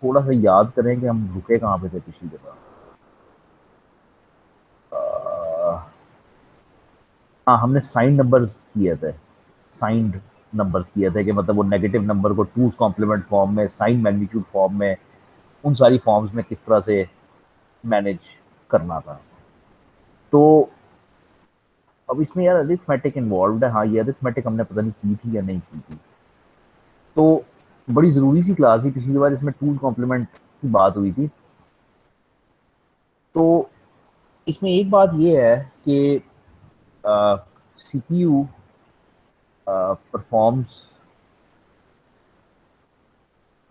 थोड़ा सा याद करें कि हम रुके कहाँ पे थे पिछली दफा। हाँ, हमने साइन नंबर्स किए थे। साइंड नंबर्स किए थे कि मतलब वो नेगेटिव नंबर को टूज कॉम्प्लीमेंट फॉर्म में, साइन मैग्नीट्यूड फॉर्म में, उन सारी फॉर्म्स में किस तरह से मैनेज करना था। तो अब इसमें यार अरिथमेटिक इन्वॉल्व है। हाँ, ये अरिथमेटिक हमने पता नहीं की थी या नहीं की थी। तो बड़ी ज़रूरी सी क्लास थी पिछली बार, इसमें टूज कॉम्प्लीमेंट की बात हुई थी। तो इसमें एक बात ये है कि CPU performs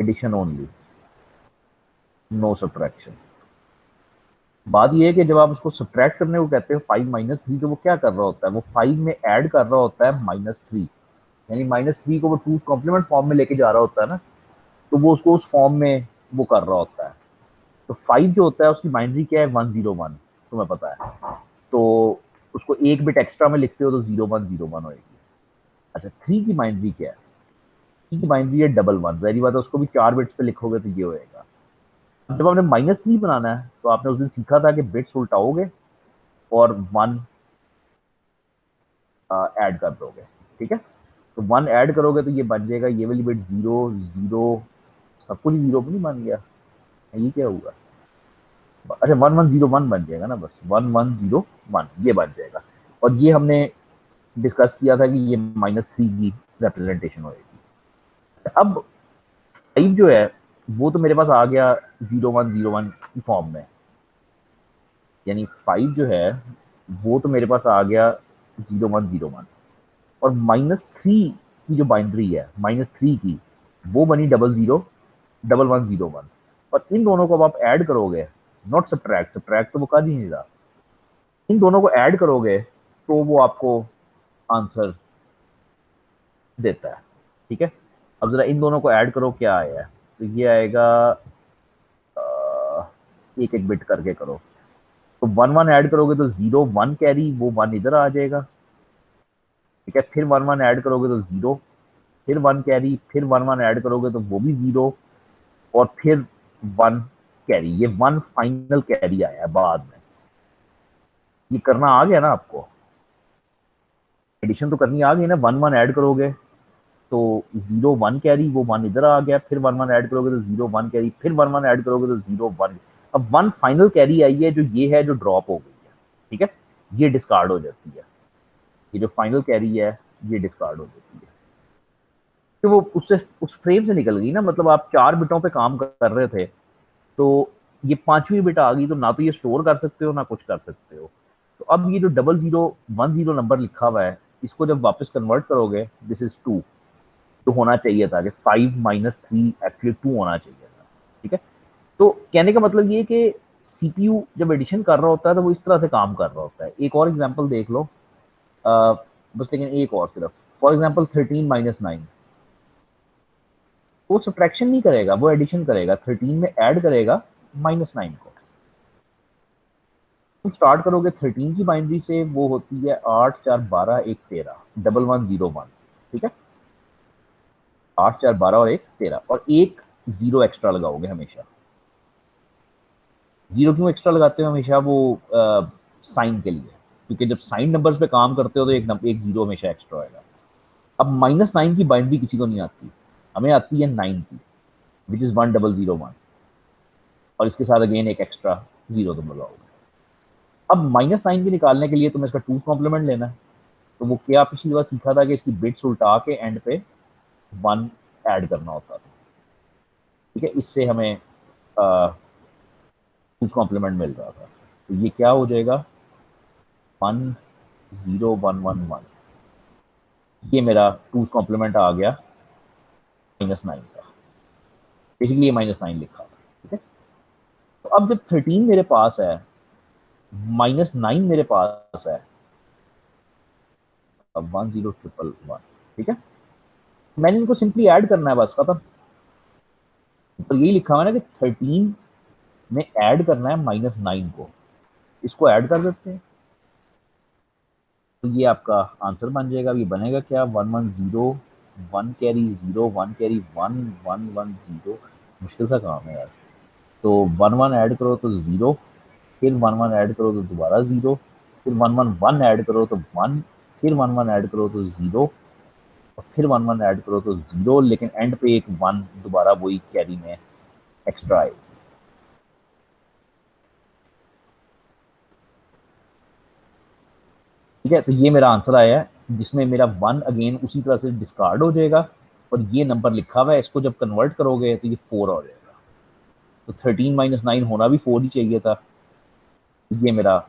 addition only, no subtraction. बात ये है कि जब आप उसको सब्ट्रैक्ट करने को कहते हो 5 - 3, तो वो क्या कर रहा होता है, वो 5 में ऐड कर रहा होता है -3। यानी -3 को वो टूज कॉम्प्लीमेंट फॉर्म में लेके जा रहा होता है ना, तो वो उसको उस फॉर्म में वो कर रहा होता है। तो 5 जो होता है उसकी बाइनरी क्या है, 101, तुम्हें पता है। तो उसको एक बिट एक्स्ट्रा में लिखते हो तो 0101 होएगी। अच्छा, 3 की बाइनरी क्या है? 3 की बाइनरी है 11, जहरी बात है उसको भी 4 बिट्स पे लिखोगे तो ये होएगा। जब आपने -3 बनाना है तो आपने उस दिन सीखा था कि बिट्स उल्टाओगे और 1 ऐड कर दोगे। ठीक है, तो 1 ऐड करोगे तो ये बन जाएगा, ये वाली बिट 0 0, सब कुछ 0 नहीं बन गया? ये क्या होगा? अच्छा, 1101 बन जाएगा ना, बस 1101 ये बन जाएगा। और ये हमने डिस्कस किया था कि ये -3 की रिप्रेजेंटेशन होगी। अब 5 जो है वो तो मेरे पास आ गया 0101 की फॉर्म में। यानी 5 जो है वो तो मेरे पास आ गया 0101। और -3 की जो बाइनरी है, -3 की, वो बनी 001101। और इन दोनों को अब आप ऐड करोगे, नॉट सब्ट्रैक्ट, सब्ट्रैक्ट तो वो कर ही नहीं रहा, इन दोनों को ऐड करोगे तो वो आपको आंसर देता है। ठीक है, अब जरा इन दोनों को ऐड करो, क्या आया है? तो ये आएगा, एक एक बिट करके करो। तो 1 1 ऐड करोगे तो 01 कैरी, वो 1 इधर आ जाएगा। ठीक है, फिर 1 1 ऐड करोगे तो 0, फिर 1 कैरी, फिर 1 1 ऐड करोगे तो वो भी 0, और फिर 1 कैरी। ये 1 फाइनल कैरी आया है बाद में। ये करना आ गया ना आपको? एडिशन तो करनी आ गई ना, 1 1 ऐड करोगे तो 01 कैरी, वो 1 इधर आ गया, फिर 1 1 ऐड करोगे तो 01 कैरी, फिर 1 1 ऐड करोगे तो 01। अब 1 फाइनल कैरी आई है, जो ये है जो ड्रॉप हो गई है। ठीक है, ये डिस्कार्ड हो जाती है। ये जो फाइनल कैरी है ये डिस्कार्ड हो जाती है, तो वो उससे उस फ्रेम से निकल गई ना। मतलब आप 4 बिटों पे काम कर रहे थे, तो ये 5वीं बिट आ गई, तो ना तो ये स्टोर कर सकते हो ना कुछ कर सकते हो। तो अब ये जो 0010 नंबर लिखा हुआ है, इसको जब वापस कन्वर्ट करोगे, दिस इज 2, तो होना चाहिए था कि 5 - 3 एक्चुअली 2 होना चाहिए था। ठीक है, तो कहने का मतलब ये कि सीपीयू जब एडिशन कर रहा होता है तो वो इस तरह से काम कर रहा होता है। एक और एग्जांपल देख लो, अ, बस, लेकिन एक और सिर्फ, फॉर एग्जांपल 13 - 9, वो सब्ट्रैक्शन नहीं करेगा, वो एडिशन करेगा। 13 में ऐड करेगा -9 को। तुम स्टार्ट करोगे 13 की बाइनरी से, वो होती है 8 4 12 1 13, 1101। ठीक है, 8 4 12 और 1 13, और एक 0 एक्स्ट्रा लगाओगे हमेशा। 0 क्यों एक्स्ट्रा लगाते हो हमेशा? वो साइन के लिए, क्योंकि जब साइन नंबर्स पे काम करते हो तो एक 0 हमेशा एक्स्ट्रा होगा। अब -9 की बाइनरी किसी को नहीं आती, हमें आती है 9 की, विच इज 1001। और इसके साथ अगेन एक एक्स्ट्रा 0 तुम लगाओगे। अब -9 की निकालने के लिए तुम्हें इसका टूज कॉम्प्लीमेंट लेना है। तो वो क्या पिछली बार सीखा था कि इसकी बिट्स उल्टा के एंड पे 1 ऐड करना होता था। ठीक है, इससे हमें टूज कॉम्प्लीमेंट मिल रहा था। तो ये क्या हो जाएगा, 10111। ये मेरा टूज कॉम्प्लीमेंट आ गया -9 का। बेसिकली ये -9 लिखा था। ठीक है, तो अब जब 13 मेरे पास है, -9 मेरे पास है, अब 10111। ठीक है, मैंने इनको सिंपली ऐड करना है, बस खत्म। तो यही लिखा हुआ है ना कि 13 में ऐड करना है -9 को, इसको ऐड कर देते हैं तो ये आपका आंसर बन जाएगा। ये बनेगा क्या, 1101 कैरी 0 1 कैरी 1110, मुश्किल सा काम है यार। तो 1 1 ऐड करो तो 0, फिर 1 1 ऐड करो तो दोबारा 0, फिर 1 1 1 ऐड करो तो 1, फिर 1 1 ऐड करो तो 0, और फिर 1 1 ऐड करो तो 0, लेकिन एंड पे एक 1 दोबारा वही कैरी में एक्स्ट्रा आए। ठीक है, तो ये मेरा आंसर आया है जिसमें मेरा 1 अगेन उसी तरह से डिस्कार्ड हो जाएगा, और ये नंबर लिखा हुआ है, इसको जब कन्वर्ट करोगे तो ये 4 हो जाएगा। तो 13 - 9 होना भी 4 ही चाहिए था। ये मेरा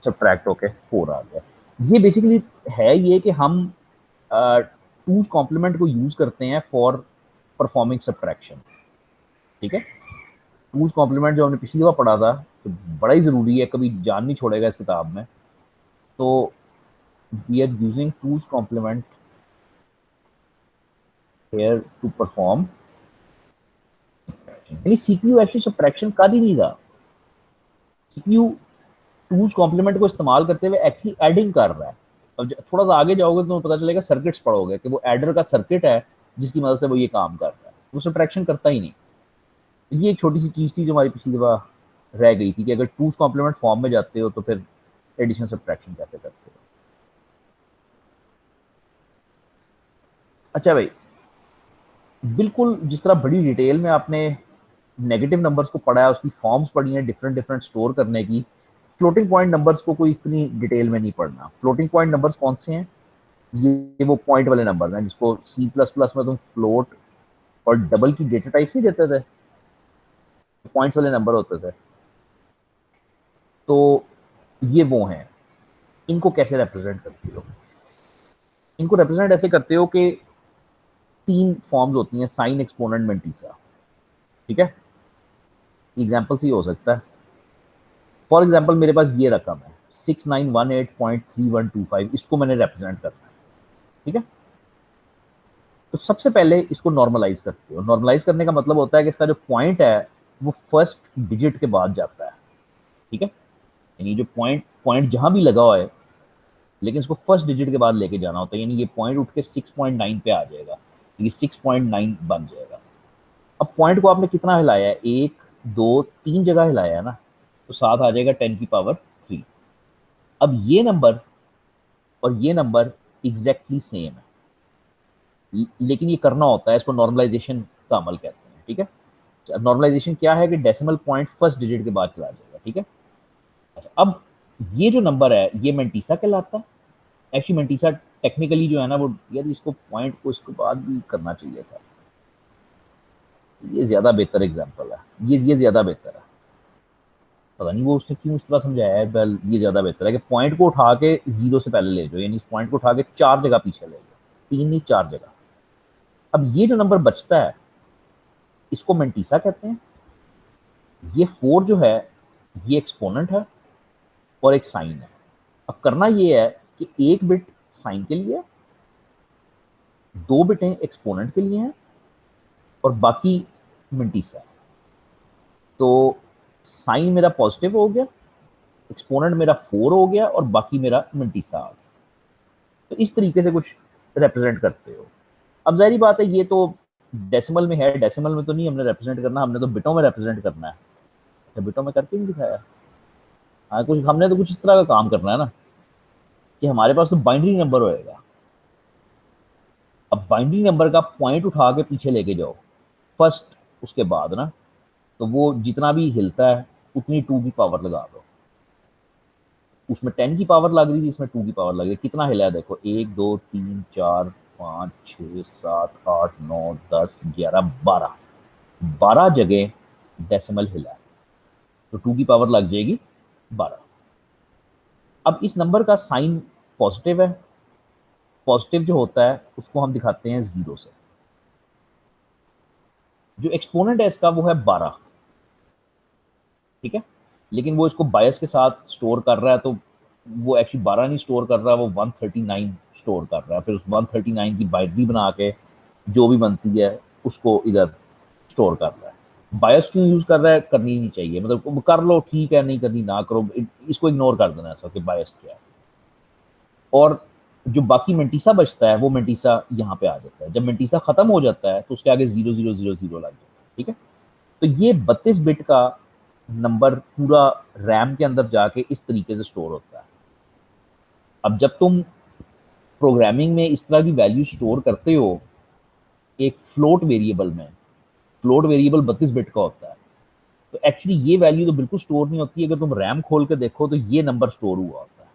सब्ट्रैक्ट होके 4 आ गया। ये बेसिकली है ये कि हम टूज कॉम्प्लीमेंट को यूज करते हैं फॉर परफॉर्मिंग सब्ट्रैक्शन। ठीक है, टूज कॉम्प्लीमेंट जो हमने पिछली बार पढ़ा था, तो बड़ा ही जरूरी है, कभी जान नहीं छोड़ेगा इस किताब में। तो we are using two's complement here to perform, यानी सीपीयू एक्चुअली सब्ट्रैक्शन कर ही नहीं रहा। सीपीयू टूज कॉम्प्लीमेंट को इस्तेमाल करते हुए एक्चुअली एडिंग कर रहा है। अब थोड़ा सा आगे जाओगे तो पता चलेगा, सर्किट्स पढ़ोगे कि वो एडर का सर्किट है जिसकी मदद से वो ये काम कर रहा है, वो सब्ट्रैक्शन करता ही नहीं। ये एक छोटी सी चीज थी जो हमारी पिछली दफा रह गई थी कि अगर टूज कॉम्प्लीमेंट फॉर्म में जाते हो तो फिर एडिशन सब्ट्रैक्शन कैसे करते हो। अच्छा भाई, बिल्कुल जिस तरह बड़ी डिटेल में आपने नेगेटिव नंबर्स को पढ़ा है, उसकी फॉर्म्स पढ़ी हैं डिफरेंट डिफरेंट स्टोर करने की, फ्लोटिंग पॉइंट नंबर्स को कोई इतनी डिटेल में नहीं पढ़ना। फ्लोटिंग पॉइंट नंबर्स कौन से हैं? ये वो पॉइंट वाले नंबर्स हैं जिसको सी प्लस प्लस में तुम फ्लोट और डबल की डेटा टाइप से देते थे, पॉइंट्स वाले नंबर होते थे। तो ये वो हैं। इनको कैसे रिप्रेजेंट करते हो? इनको रिप्रेजेंट ऐसे करते हो कि 3 फॉर्म्स होती हैं, साइन, एक्सपोनेंट, मेंटीसा। ठीक है, एग्जाम्पल से ही हो सकता है। फॉर एग्जाम्पल मेरे पास ये रकम है 6918.3125, इसको मैंने रिप्रेजेंट करना है। ठीक है, तो सबसे पहले इसको नॉर्मलाइज करते हो। नॉर्मलाइज करने का मतलब होता है कि इसका जो पॉइंट है वो फर्स्ट डिजिट के बाद जाता है। ठीक है, यानी जो पॉइंट पॉइंट जहां भी लगा हुआ है, लेकिन इसको फर्स्ट डिजिट के बाद लेके जाना होता है, यानी ये पॉइंट उठ के 6.9 पे आ जाएगा, ये 6.9 बन जाएगा। अब पॉइंट को आपने कितना हिलाया है? 1 2 3 जगह हिलाया है ना, तो साथ आ जाएगा 10⁻3। अब ये नंबर और ये नंबर एग्जैक्टली सेम है, लेकिन ये करना होता है, इसको नॉर्मलाइजेशन का अमल कहते हैं। ठीक है, नॉर्मलाइजेशन क्या है कि डेसिमल पॉइंट फर्स्ट डिजिट के बाद चला जाएगा। ठीक है, अच्छा, अब ये जो नंबर है ये मेंटीसा कहलाता है। एक्चुअली मेंटीसा टेक्निकली जो है ना वो, यार इसको पॉइंट को इसके बाद भी करना चाहिए था, ये ज्यादा बेहतर एग्जाम्पल है, ये ज्यादा बेहतर है। पता नहीं वो उसने क्यों इस तरह समझाया है, बल ये ज्यादा बेहतर है कि पॉइंट को उठा के 0 से पहले ले जाओ, यानी इस पॉइंट को उठा के 4 जगह पीछे ले जाओ, 3 नहीं 4 जगह। अब ये जो नंबर बचता है इसको मेंटीसा कहते हैं। ये 4 जो है ये एक्सपोनेंट है और एक साइन है। अब करना ये है कि एक बिट साइन के लिए, 2 बिटें एक्सपोनेंट के लिए हैं, और बाकी मेंटीसा। तो साइन मेरा पॉजिटिव हो गया, एक्सपोनेंट मेरा 4 हो गया, और बाकी मेरा मेंटीसा आ गया। तो इस तरीके से कुछ रिप्रेजेंट करते हो। अब जाहिर बात है ये तो डेसिमल में है, डेसिमल में तो नहीं हमने रिप्रेजेंट करना, हमने तो बिटों में रिप्रेजेंट करना है। अच्छा, बिटों में करके नहीं दिखाया? हाँ, कुछ हमने तो कुछ इस तरह का काम करना है ना कि हमारे पास तो बाइनरी नंबर होएगा। अब बाइनरी नंबर का पॉइंट उठा के पीछे लेके जाओ फर्स्ट, उसके बाद ना, तो वो जितना भी हिलता है उतनी 2 की पावर लगा दो। उसमें 10 की पावर लग रही थी, इसमें 2 की पावर लग रही है। कितना हिला है देखो, 1 2 3 4 5 6 7 8 9 10 11 12, 12 जगह डेसिमल हिला है, तो 2 की पावर लग जाएगी 12। अब इस नंबर का साइन पॉजिटिव है, पॉजिटिव जो होता है उसको हम दिखाते हैं 0 से। जो एक्सपोनेंट है इसका वो है 12। ठीक है, लेकिन वो इसको बायस के साथ स्टोर कर रहा है, तो वो एक्चुअली 12 नहीं स्टोर कर रहा, वो 139 स्टोर कर रहा है। फिर उस 139 की बाइनरी बना के जो भी बनती है उसको इधर स्टोर कर रहा है। बायस क्यों यूज कर रहा है? करनी नहीं चाहिए, मतलब कर लो ठीक है, नहीं करनी ना करो, इसको इग्नोर कर देना ऐसा कि बायस क्या है। और जो बाकी मेंटीसा बचता है वो मेंटीसा यहाँ पे आ जाता है। जब मेंटीसा खत्म हो जाता है तो उसके आगे 0 0 0 0 लग जाता है। ठीक है, तो ये 32 बिट का नंबर पूरा रैम के अंदर जाके इस तरीके से स्टोर होता है। अब जब तुम प्रोग्रामिंग में इस तरह की वैल्यू स्टोर करते हो एक फ्लोट वेरिएबल में, फ्लोट वेरिएबल 32 बिट का होता है, तो एक्चुअली ये वैल्यू तो बिल्कुल स्टोर नहीं होती। अगर तुम रैम खोल के देखो तो ये नंबर स्टोर हुआ होता है।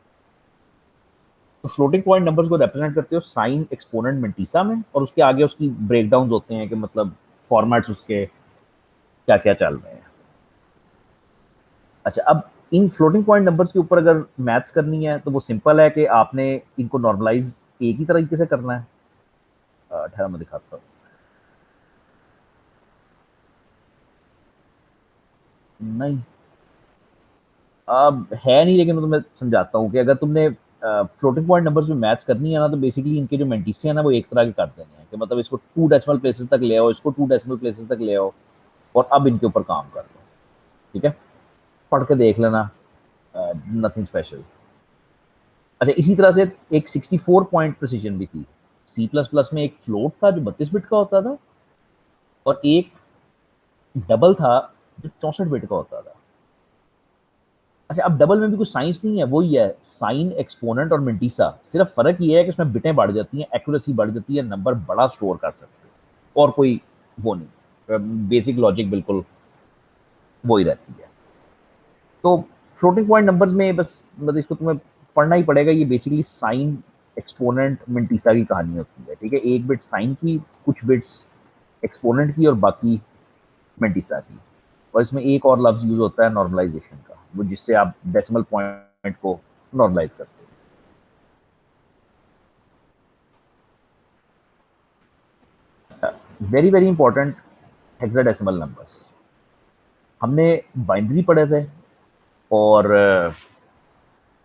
तो फ्लोटिंग पॉइंट नंबर्स को रिप्रेजेंट करते हो साइन एक्सपोनेंट मेंटिसा में, और उसके आगे उसकी ब्रेकडाउन होते हैं कि मतलब फॉर्मेट्स उसके क्या क्या चल रहे हैं। अच्छा, अब इन फ्लोटिंग पॉइंट नंबर्स के ऊपर अगर मैथ्स करनी है तो वो सिंपल है कि आपने इनको नॉर्मलाइज एक ही तरीके से करना है। ठहरा मैं दिखाता हूँ। नहीं, अब है नहीं, लेकिन मैं तुम्हें समझाता हूँ कि अगर तुमने फ्लोटिंग पॉइंट नंबर्स में मैथ्स करनी है ना, तो बेसिकली इनके जो मेंटिसे हैं ना वो एक तरह के कर देने हैं कि मतलब इसको 2 डेसिमल प्लेसेस तक ले आओ, इसको 2 डेसिमल प्लेसेस तक ले आओ, और अब इनके ऊपर काम कर लो। ठीक है, पढ़ के देख लेना, नथिंग स्पेशल। अच्छा, इसी तरह से एक 64 पॉइंट प्रिसीजन भी थी। सी प्लस प्लस में एक फ्लोट था जो 32 बिट का होता था, और एक डबल था जो 64 बिट का होता था। अच्छा, अब डबल में भी कुछ साइंस नहीं है, वही है साइन एक्सपोनेंट और मिंटीसा। सिर्फ फर्क ये है कि इसमें बिटें बढ़ जाती हैं, एक्यूरेसी बढ़ जाती है, नंबर बड़ा स्टोर कर सकते हो, और कोई वो नहीं, बेसिक लॉजिक बिल्कुल वही रहती है। तो फ्लोटिंग पॉइंट नंबर्स में बस मतलब इसको तुम्हें पढ़ना ही पड़ेगा। ये बेसिकली साइन एक्सपोनेंट मिंटीसा की कहानी होती है। ठीक है, एक बिट साइन की, कुछ बिट्स एक्सपोनेंट की, और बाकी मिंटीसा की। और इसमें एक और लफ्ज यूज होता है नॉर्मलाइजेशन का, वो जिससे आप डेसिमल पॉइंट को नॉर्मलाइज करते हो। Very very important, hexadecimal numbers. हमने बाइनरी पढ़े थे और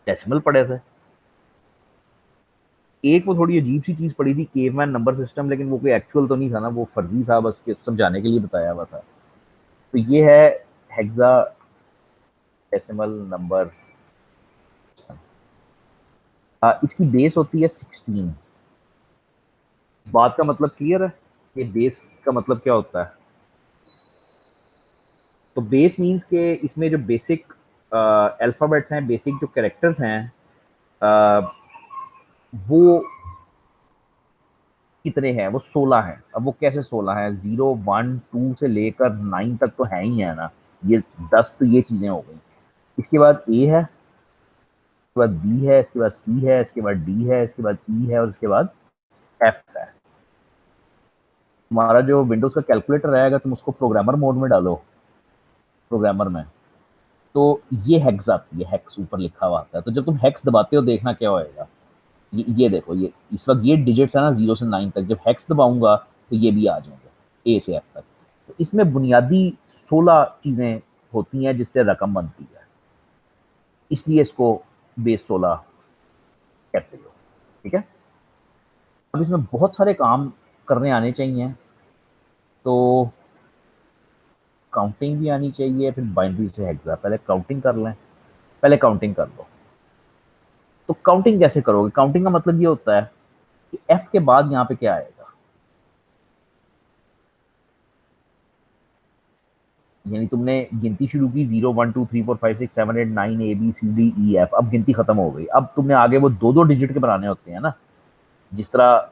डेसिमल पढ़े थे। एक वो थोड़ी अजीब सी चीज पड़ी थी, केवमैन नंबर सिस्टम, लेकिन वो कोई एक्चुअल तो नहीं था ना, वो फर्जी था, बस के समझाने के लिए बताया हुआ था। तो ये है हेक्सा डेसिमल नंबर। इसकी बेस होती है 16। बात का मतलब क्लियर है? ये बेस का मतलब क्या होता है? तो बेस मींस के इसमें जो बेसिक अल्फाबेट्स हैं, बेसिक जो कैरेक्टर्स हैं, अ, वो कितने हैं? वो 16 हैं। अब वो कैसे 16 हैं? 0 1 2 से लेकर 9 तक तो है ही है ना, ये 10 तो ये चीजें हो गई। इसके बाद ए है, इसके बाद बी है, इसके बाद सी है, इसके बाद डी है, इसके बाद ई है, और इसके बाद एफ है। तुम्हारा जो विंडोज का कैलकुलेटर रहेगा, तुम उसको प्रोग्रामर मोड में डालो, प्रोग्रामर में, तो ये हेक्स आती है, हेक्स ऊपर लिखा हुआ आता है। तो जब तुम हेक्स दबाते हो देखना क्या होएगा। ये देखो, ये इस वक्त ये डिजिट्स है ना 0 से 9 तक, जब हेक्स दबाऊंगा तो ये भी आ जाएंगे ए से एफ तक। तो इसमें बुनियादी 16 चीजें होती हैं जिससे रकम बनती है, इसलिए इसको बेस 16 कहते हो। ठीक है, अब इसमें बहुत सारे काम करने आने चाहिए। तो काउंटिंग भी आनी चाहिए, फिर बाइनरी से हेक्सा। पहले काउंटिंग कर लें, पहले काउंटिंग कर लो। तो काउंटिंग कैसे करोगे? काउंटिंग का मतलब ये होता है कि एफ के बाद यहाँ पे क्या आएगा, यानी तुमने गिनती शुरू की 0 1 2 3 4 5 6 7 8 9 A B C D E F, अब गिनती खत्म हो गई। अब तुमने आगे वो दो दो डिजिट के बनाने होते हैं ना, जिस तरह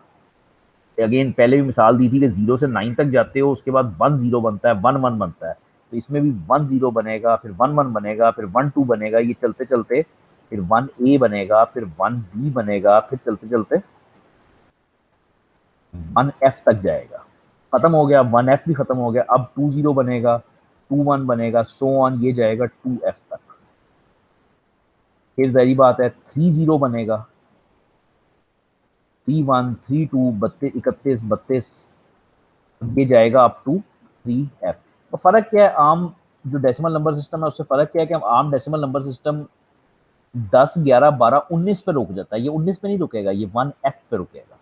अगेन पहले भी मिसाल दी थी कि 0 से 9 तक जाते हो, उसके बाद 1 0 बनता है, 1 1 बनता है। तो इसमें भी 1 0 बनेगा, फिर 1 1 बनेगा, फिर 1 2 बनेगा, ये चलते चलते फिर 1 A बनेगा, फिर 1 B बनेगा, फिर चलते चलते 1 F तक जाएगा। खत्म हो गया, 1 F भी खत्म हो गया। अब 2 0 बनेगा, 2 1 बनेगा, सो ऑन, ये जाएगा 2 F तक। फिर जहरी बात है 3 0 बनेगा, 3 1 3 2, 32 31 32, ये जाएगा अप टू 3F। तो फर्क क्या है आम जो डेसिमल नंबर सिस्टम है उससे? फर्क क्या है कि हम आम डेसिमल नंबर सिस्टम 10 11 12 19 पे रुक जाता है, ये 19 पे नहीं रुकेगा, ये 1F पे रुकेगा।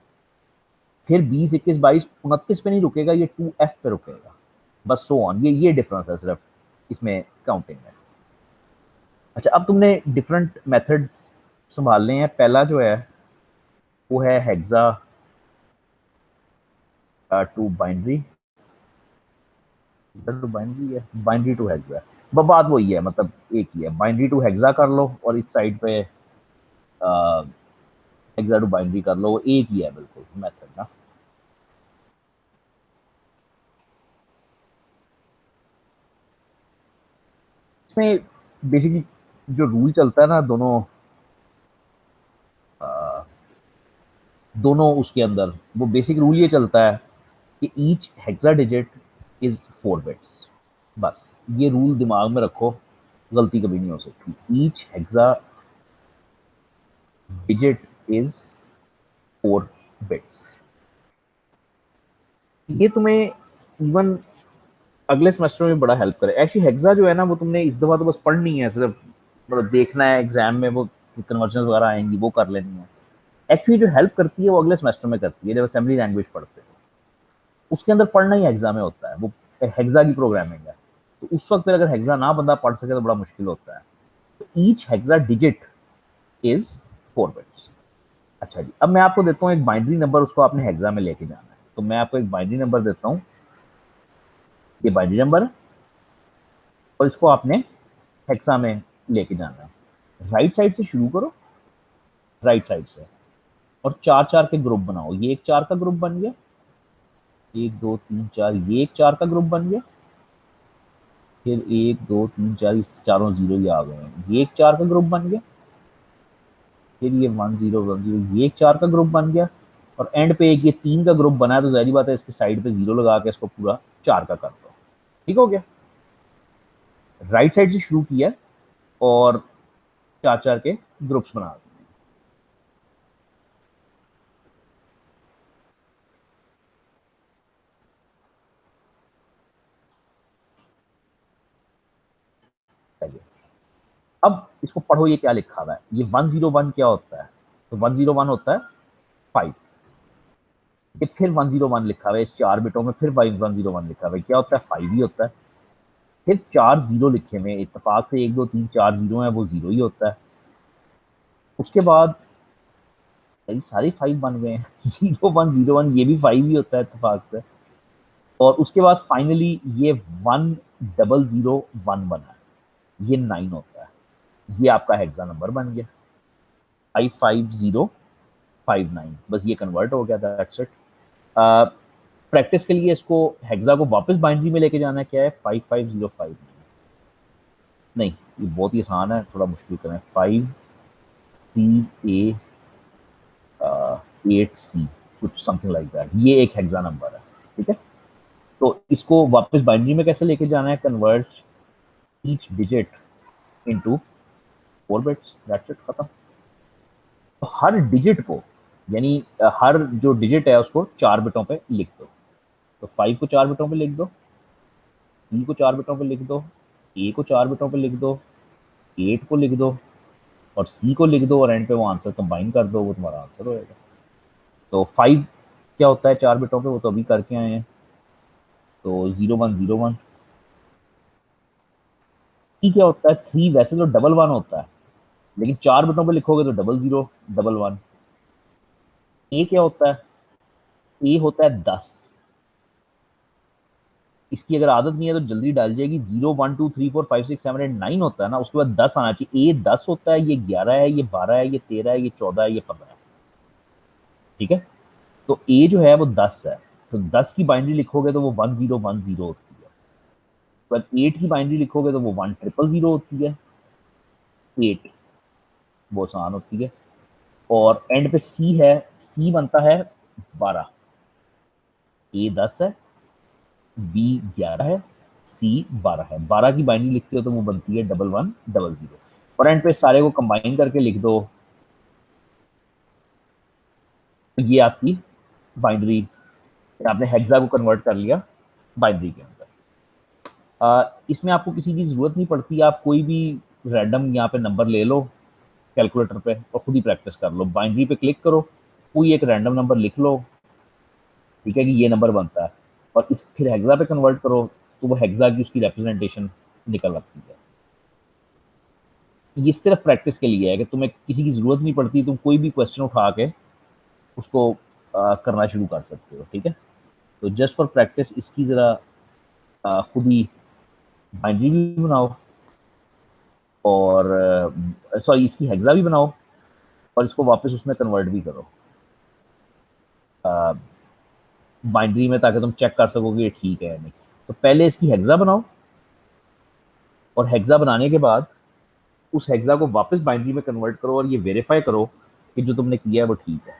फिर 20 21 22 29 पे नहीं रुकेगा, ये 2F पे रुकेगा। बस सो ऑन, ये डिफरेंस है सिर्फ इसमें काउंटिंग में। अच्छा, अब तुमने डिफरेंट मेथड्स संभालने हैं। पहला जो है वो है hexa to binary. To binary है, बाइनरी टू हेक्सा है, बात वही है, मतलब एक ही है, बाइनरी टू हेक्सा कर लो और इस साइड पे हेक्सा टू बाइनरी कर लो, वो एक ही है बिल्कुल मेथड ना। इसमें बेसिकली जो रूल चलता है ना, दोनों उसके अंदर वो बेसिक रूल ये चलता है कि each hexa digit is 4 bits. बस ये रूल दिमाग में रखो, गलती कभी नहीं हो सकती। Each hexa digit is 4 bits. ये तुम्हें इवन अगले सेमेस्टर में बड़ा हेल्प करे। एक्चुअली हेक्सा जो है ना, वो तुमने इस दफा तो बस पढ़नी है, सिर्फ मतलब देखना है एग्जाम में, वो कन्वर्जन वगैरह आएंगी वो कर लेनी है। एक्चुअली जो हेल्प करती है वो अगले सेमेस्टर में करती है, जब असेंबली लैंग्वेज पढ़ते हो उसके अंदर पढ़ना ही हेक्सा में होता है, वो हेक्सा की प्रोग्रामिंग है। तो उस वक्त फिर अगर हेक्सा ना बंदा पढ़ सके तो बड़ा मुश्किल होता है। तो each hexa digit is 4 bits. अच्छा जी, अब मैं आपको देता हूँ एक बाइनरी नंबर, उसको आपने हेक्सा में लेके जाना है। तो मैं आपको एक बाइनरी नंबर देता हूँ, ये बाइनरी नंबर है और इसको आपने हेक्सा में लेके जाना है। राइट साइड से शुरू करो, राइट साइड से, और चार चार के ग्रुप बनाओ। ये एक चार का ग्रुप बन गया, एक दो तीन चार, ये एक चार का ग्रुप बन गया, फिर एक दो तीन चार, इस चारों जीरो ये आ गए हैं, ये एक चार का ग्रुप बन गया, फिर ये 1 0 1 0, ये एक चार का ग्रुप बन गया, और एंड पे एक ये तीन का ग्रुप बना है, तो जाहिर बात है इसके साइड पे जीरो लगा के इसको पूरा चार का कर दो। ठीक हो गया, राइट साइड से शुरू किया और चार चार के ग्रुप्स बना दिए। अब इसको पढ़ो, ये क्या लिखा हुआ है, ये 1 0 1 क्या होता है, तो 1 0 1 होता है 5। ये फिर 1 0 1 लिखा हुआ है इस चार बिटों में, फिर 1 0 1 लिखा हुआ है, क्या होता है, 5 ही होता है। फिर चार जीरो लिखे हुए, इतफाक से एक दो तीन चार जीरो है, वो जीरो ही होता है। उसके बाद कई सारे 5 बन गए हैं 0 1 0 1, ये भी 5 ही होता है इतफाक से। और उसके बाद फाइनली ये 1 0 0 1 बना है, ये 9 होता है। ये आपका हेक्सा नंबर बन गया 55059, बस ये कन्वर्ट हो गया, दैट्स इट। प्रैक्टिस के लिए इसको हेक्सा को वापस बाइनरी में लेके जाना है, क्या है, 55059। नहीं, ये बहुत ही आसान है, थोड़ा मुश्किल करें, 5CA8C, कुछ समथिंग लाइक दैट, ये एक हेक्सा नंबर है। ठीक है, तो इसको वापस बाइनरी में कैसे लेके जाना है, convert each digit into 4 bits, that's it, खत्म। तो हर डिजिट को, यानी हर जो डिजिट है उसको 4 बिटों पे लिख दो। तो 5 को 4 बिटों पे लिख दो, सी को 4 बिटों पे लिख दो, ए को 4 बिटों पे लिख दो, 8 को लिख दो, और सी को लिख दो, और एंड पे वो आंसर कंबाइन कर दो, वो तुम्हारा आंसर होएगा। तो 5 क्या होता है 4 बिटों पे, वो तो अभी करके आए हैं, तो 0 1 0 1। ई क्या होता है, 3 वैसे तो डबल वन होता है, लेकिन 4 बिटों पे लिखोगे तो 00 11। ए क्या होता है, ए होता है 10। इसकी अगर आदत नहीं है तो जल्दी डाल जाएगी, 0 1 2 3 4 5 6 7 8 9 होता है ना, उसके बाद 10 आना चाहिए। ए 10 होता है, ये 11 है, ये 12 है, ये 13 है, ये 14 है, ये 15 है। ठीक है, तो ए जो है वो 10 है, तो 10 की बाइनरी लिखोगे तो वो 1010 होती है। पर 8 की बाइनरी लिखोगे तो वो 1000 होती है, 8, वो आसान होती है। और एंड पे सी है, सी बनता है 12। ए 10 है, बी 11 है, सी 12 है, 12 की बाइनरी लिखते हो तो वो बनती है 1110। और एंड पे सारे को कंबाइन करके लिख दो, तो ये आपकी बाइनरी, आपने हेक्सा को कन्वर्ट कर लिया बाइनरी के अंदर। इसमें आपको किसी की जरूरत नहीं पड़ती, आप कोई भी रैंडम यहाँ पे नंबर ले लो कैलकुलेटर पे और खुद ही प्रैक्टिस कर लो। बाइनरी पे क्लिक करो, कोई एक रैंडम नंबर लिख लो, ठीक है, कि ये नंबर बनता है, और इस फिर हेक्सा पे कन्वर्ट करो, तो वो हेक्सा की उसकी रिप्रेजेंटेशन निकल आती है। ये सिर्फ प्रैक्टिस के लिए है, कि तुम्हें किसी की जरूरत नहीं पड़ती, तुम कोई भी क्वेश्चन उठा के उसको करना शुरू कर सकते हो। ठीक है, तो जस्ट फॉर प्रैक्टिस इसकी जरा खुद ही बाइनरी भी बनाओ, और सॉरी इसकी हेक्सा भी बनाओ, और इसको वापस उसमें कन्वर्ट भी करो बाइनरी में, ताकि तुम चेक कर सको कि ये ठीक है या नहीं। तो पहले इसकी हेक्सा बनाओ, और हेक्सा बनाने के बाद उस हेक्सा को वापस बाइनरी में कन्वर्ट करो, और ये वेरीफाई करो कि जो तुमने किया है वो ठीक है।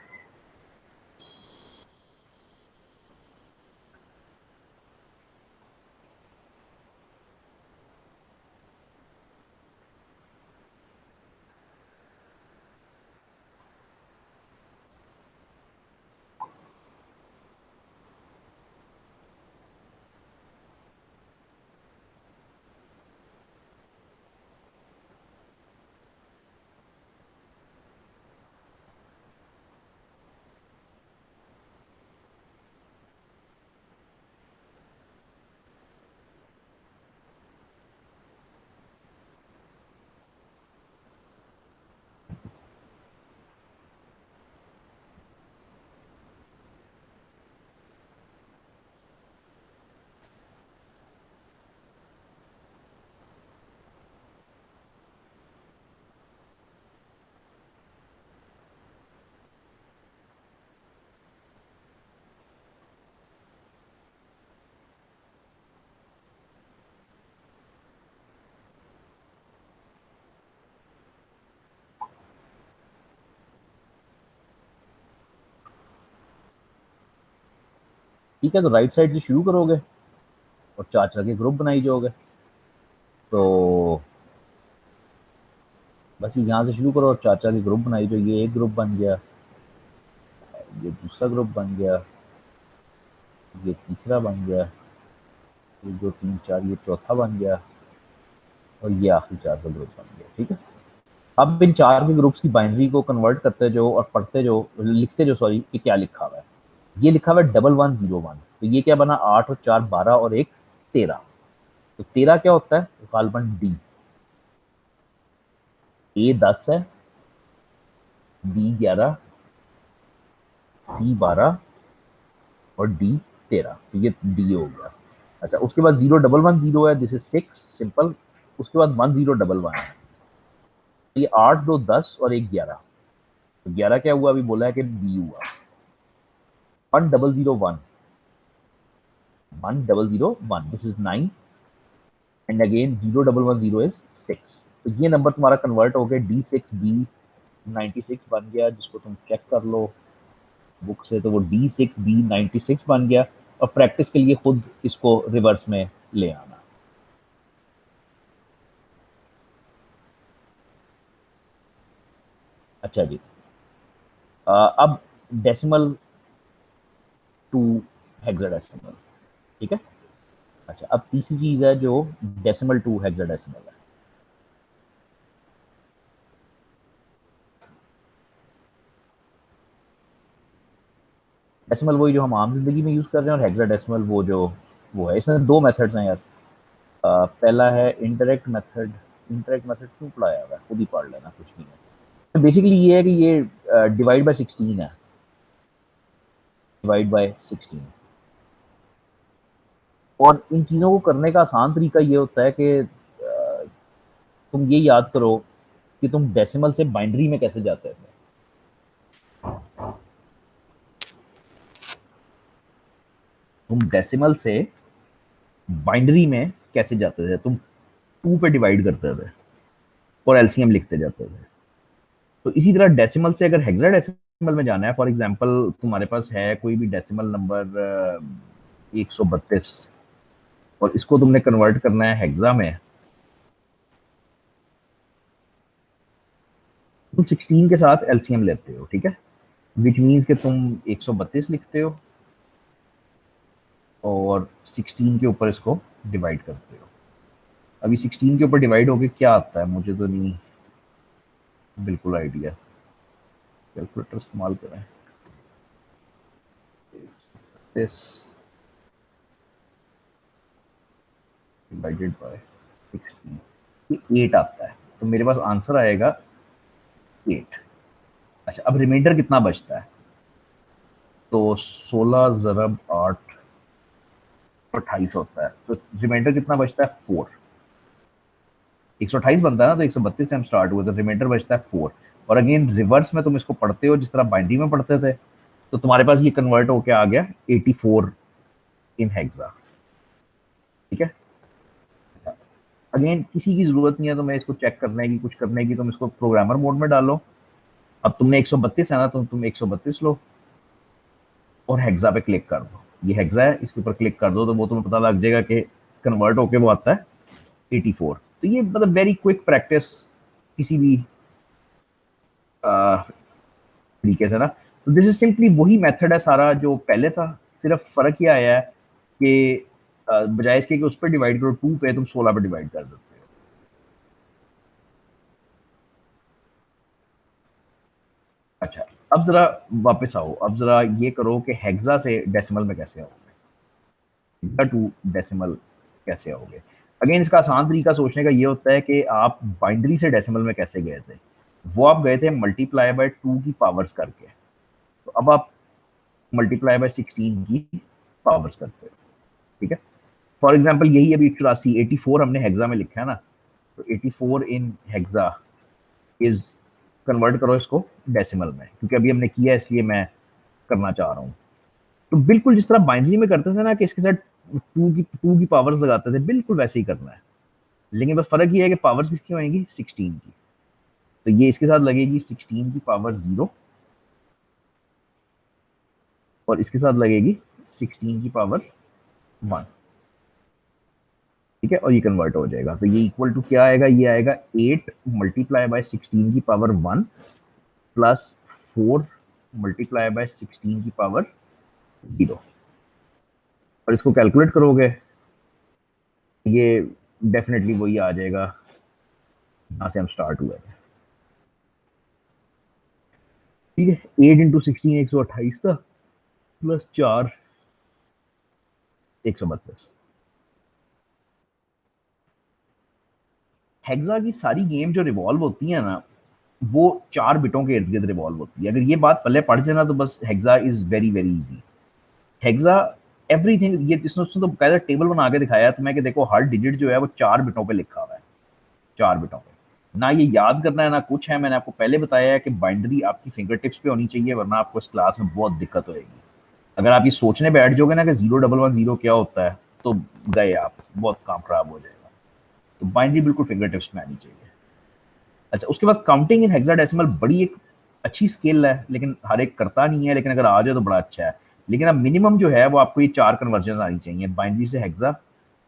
ठीक है, तो राइट साइड से शुरू करोगे और चार के ग्रुप बनाई जाओगे। तो बस यहाँ से शुरू करो और चार के ग्रुप बनाई जाओ। ये एक ग्रुप बन गया, ये दूसरा ग्रुप बन गया, ये तीसरा बन गया, ये दो तीन चार ये चौथा बन गया, और ये आखिरी चार का ग्रुप बन गया। ठीक है, अब इन चार के ग्रुप्स की बाइनरी को कन्वर्ट करते जाओ और पढ़ते जाओ, लिखते जाओ, सॉरी, कि क्या लिखा हुआ है। ये लिखा हुआ है 1101, तो ये क्या बना, 8 और 4 12 और एक 13। तो 13 क्या होता है, कार्बन डी। ए 10 है, बी 11, सी 12 और डी 13। तो ये डी हो गया। अच्छा, उसके बाद 0110 है, दिस इज 6 सिंपल। उसके बाद 1011 है, ये 8 2 10 और एक 11। तो 11 क्या हुआ, अभी बोला है कि बी हुआ। 1001, 1001, this is 9, and again 0110 is 6। तो ये नंबर तुम्हारा कन्वर्ट हो गया D6B96 बन गया, जिसको तुम चेक कर लो बुक से। तो वो D6B96 बन गया। और प्रैक्टिस के लिए खुद इसको रिवर्स में ले आना। अच्छा जी, अब डेसिमल टू हेक्साडेसिमल। ठीक है। अच्छा, अब तीसरी चीज है जो डेसिमल टू हेक्साडेसिमल है। डेसिमल वही जो हम आम जिंदगी में यूज कर रहे हैं, और हेक्साडेसिमल वो जो वो है। इसमें दो मेथड्स हैं यार। पहला है इंटरेक्ट मेथड। इंटरेक्ट मेथड क्यों पढ़ाया हुआ है, खुद ही पढ़ लेना, कुछ नहीं है। तो बेसिकली ये है कि ये डिवाइड बाय 16 है, डिवाइड बाय 16। और इन चीज़ों को करने का आसान तरीका ये होता है कि तुम ये याद करो कि तुम डेसिमल से बाइनरी में कैसे जाते थे। तुम डेसिमल से बाइनरी में कैसे जाते थे, तुम टू पे डिवाइड करते थे और एलसीएम लिखते जाते थे। तो इसी तरह डेसिमल से अगर हेक्साडेसिमल में जाना है, फॉर एग्जांपल तुम्हारे पास है कोई भी डेसिमल नंबर 132, और इसको तुमने कन्वर्ट करना है हेक्सा में। तुम 16 के साथ एलसीएम लेते हो, ठीक है, विच मीन्स कि तुम 132 लिखते हो और 16 के ऊपर इसको डिवाइड करते हो। अभी 16 के ऊपर डिवाइड होके क्या आता है, मुझे तो नहीं बिल्कुल आइडिया। कैलकुलेटर इस्तेमाल करें। दिस डिवाइडेड बाय 16, ये 8 आता है। तो मेरे पास आंसर आएगा 8। अच्छा, अब रिमाइंडर कितना बचता है, तो 16 ज़रब 8 28 होता है, तो रिमाइंडर कितना बचता है 4। 128 बनता है ना, तो 132 से हम स्टार्ट हुए, तो रिमाइंडर बचता है 4। और अगेन रिवर्स में तुम इसको पढ़ते हो जिस तरह बाइनरी में पढ़ते थे, तो तुम्हारे पास ये कन्वर्ट होके आ गया 84 इन हेक्सा। ठीक है, अगेन किसी की जरूरत नहीं है तुम्हें इसको चेक करने की, कुछ करने की, तुम इसको प्रोग्रामर मोड में डालो। अब तुमने 132 है ना, तो तुम 132 लो और हेक्सा पे क्लिक कर दो। ये हेक्सा है, इसके ऊपर क्लिक कर दो तो वो तुम्हें पता लग जाएगा कि कन्वर्ट होके वो आता है 84। तो ये मतलब वेरी क्विक प्रैक्टिस किसी भी तरीके से ना। तो दिस इज सिंपली वही मेथड है सारा जो पहले था, सिर्फ फर्क ये आया है कि बजाय इसके कि उस पर डिवाइड करो 2 पे, तुम 16 पे डिवाइड कर देते हो। अच्छा, अब जरा वापस आओ, अब जरा ये करो कि हेक्सा से डेसिमल में कैसे आओगे, हेक्सा टू डेसिमल कैसे आओगे। अगेन इसका आसान तरीका सोचने का ये होता है कि आप बाइनरी से डेसिमल में कैसे गए थे। वो आप गए थे मल्टीप्लाई बाय 2 की पावर्स करके, तो अब आप मल्टीप्लाई बाय 16 की पावर्स करते हो। ठीक है, फॉर एग्जाम्पल यही अभी 84 84 हमने हेक्सा में लिखा है ना, तो 84 इन हेक्सा इज, कन्वर्ट करो इसको डेसिमल में, क्योंकि अभी हमने किया इसलिए मैं करना चाह रहा हूँ। तो बिल्कुल जिस तरह बाइनरी में करते थे ना कि इसके साथ टू की पावर्स लगाते थे, बिल्कुल वैसे ही करना है। लेकिन बस फर्क ये है कि पावर्स किसकी होंगी 16 की, तो ये इसके साथ लगेगी 16 की पावर 0 और इसके साथ लगेगी 16 की पावर 1। ठीक है, और ये कन्वर्ट हो जाएगा, तो ये इक्वल टू क्या आएगा, ये आएगा 8 मल्टीप्लाई बाय 16 की पावर 1 प्लस 4 मल्टीप्लाई बाय 16 की पावर 0। और इसको कैलकुलेट करोगे ये डेफिनेटली वही आ जाएगा जहां से हम स्टार्ट हुए थे। ठीक है, 8 इंटू 16 128 था, प्लस 4 132। हेक्सा की सारी गेम जो रिवॉल्व होती है ना, वो 4 बिटों के इर्द गिर्द रिवॉल्व होती है। अगर ये बात पहले पढ़ जाना तो बस hexa is very very easy. Hexa everything, ये इसने उसने तो बकायदा टेबल बना के दिखाया है तुम्हें कि देखो हर डिजिट जो है वो 4 बिटों पे लिखा हुआ है, 4 बिटों पे। ना ये याद करना है ना कुछ है, मैंने आपको पहले बताया है कि बाइंडरी आपकी फिंगर टिप्स पे होनी चाहिए, वरना आपको इस क्लास में बहुत दिक्कत होगी। अगर आप ये सोचने बैठ जाओगे ना कि 0 1 1 0 क्या होता है, तो गए आप, बहुत काम खराब हो जाएगा। तो बाइनरी बिल्कुल फिंगर टिप्स में आनी चाहिए। अच्छा, उसके बाद काउंटिंग इन हेक्साडेसिमल बड़ी एक अच्छी स्किल है, लेकिन हर एक करता नहीं है, लेकिन अगर आ जाए तो बड़ा अच्छा है। लेकिन अब मिनिमम जो है वो आपको ये 4 कन्वर्जन आनी चाहिए, बाइनरी से हेक्सा,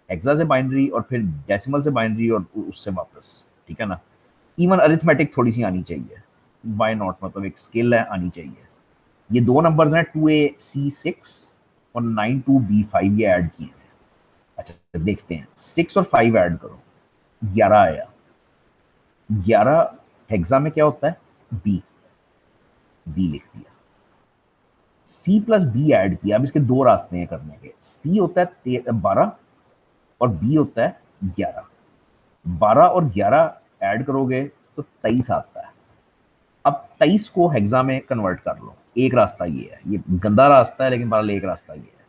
हेक्सा से बाइनरी, और फिर डेसिमल से बाइनरी, और उससे वापस। ठीक है ना, इवन अरिथमेटिक थोड़ी सी आनी चाहिए, बाय नॉट मतलब एक स्किल है, आनी चाहिए। ये दो नंबर्स हैं 2AC6 और 92B5, ये ऐड किए हैं। अच्छा देखते हैं, 6 और 5 ऐड करो, 11 आया। 11 हेक्सा में क्या होता है, बी, बी लिख दिया। सी प्लस बी ऐड किया, अब इसके दो रास्ते हैं करने के। सी होता है 12 और बी होता है 11। 12 और 11 ऐड करोगे तो 23 आता है। अब 23 को हेक्सा में कन्वर्ट कर लो, एक रास्ता ये है, ये गंदा रास्ता है लेकिन बहरहाल एक रास्ता ये है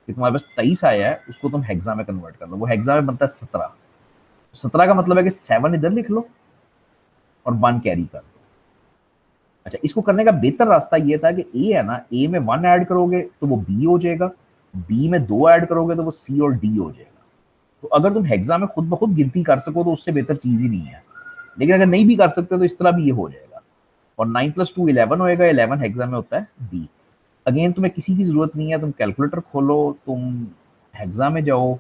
कि तुम्हारे पास 23 आया है, उसको तुम हेक्सा में कन्वर्ट कर लो। वो हेक्सा में बनता है 17। 17 का मतलब है कि 7 इधर लिख लो और 1 कैरी कर दो। अच्छा, इसको करने का बेहतर रास्ता ये था कि ए है ना, ए में 1 ऐड करोगे तो वो बी हो जाएगा, बी में 2 ऐड करोगे तो वो सी और डी हो जाएगा। तो अगर तुम हेक्सा में खुद ब खुद गिनती कर सको तो उससे बेहतर चीज ही नहीं है। लेकिन अगर नहीं भी कर सकते तो इस तरह भी ये हो जाएगा। और 9 + 2 11 होएगा, 11 हेक्सा में होता है बी। अगेन तुम्हें किसी की जरूरत नहीं है, तुम कैलकुलेटर खोलो, तुम हेक्सा में जाओ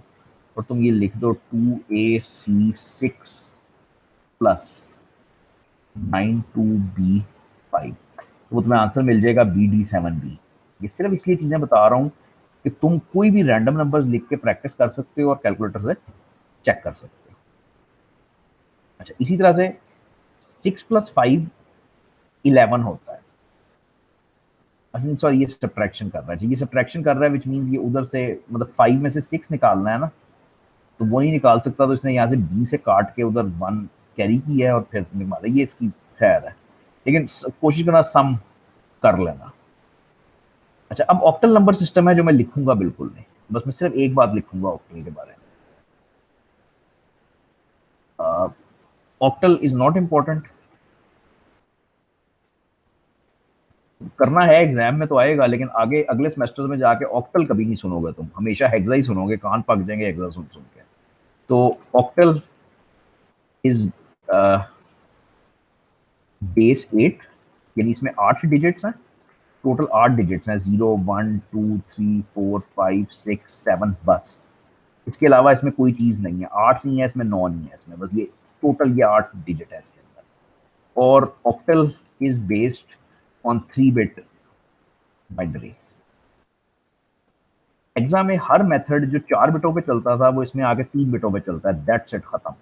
और तुम ये लिख दो 2AC6 प्लस 92B5, तो वो तुम्हें आंसर मिल जाएगा BD7B। ये सिर्फ इसलिए चीजें बता रहा हूँ कि तुम कोई भी रैंडम नंबर्स लिख के प्रैक्टिस कर सकते हो और कैलकुलेटर से चेक कर सकते हो। अच्छा, इसी तरह से 6 + 5 11 होता है। अच्छा सॉरी, ये सब्ट्रैक्शन कर रहा है, ये सब्ट्रैक्शन कर रहा है, विच मींस ये उधर से मतलब 5 में से 6 निकालना है ना, तो वो नहीं निकाल सकता, तो इसने यहाँ से बी से काट के उधर 1 कैरी किया है और फिर निकाला। ये इसकी खैर है, लेकिन कोशिश करना सम कर लेना। अच्छा, अब ऑक्टल नंबर सिस्टम है जो मैं लिखूंगा बिल्कुल नहीं, बस मैं सिर्फ एक बात लिखूंगा ऑक्टल के बारे में। ऑक्टल इज नॉट इम्पोर्टेंट, करना है एग्जाम में तो आएगा, लेकिन आगे अगले सेमेस्टर में जाके ऑक्टल कभी नहीं सुनोगे तुम, हमेशा हेक्सा ही सुनोगे, कान पक जाएंगे हेक्सा सुन सुन के। तो ऑक्टल इज बेस 8, यानी इसमें 8 डिजिट्स हैं, टोटल 8 डिजिट्स हैं, 0 1 2 3 4 5 6 7 बस। इसके अलावा इसमें कोई चीज नहीं है, 8 नहीं है इसमें, 9 नहीं है इसमें, बस ये टोटल ये 8 डिजिट है इसके अंदर। और octal is based on 3 bit binary. Exam में हर मेथड जो 4 बिटों पे चलता था वो इसमें आके 3 बिटों पे चलता है, दैट्स इट, खत्म,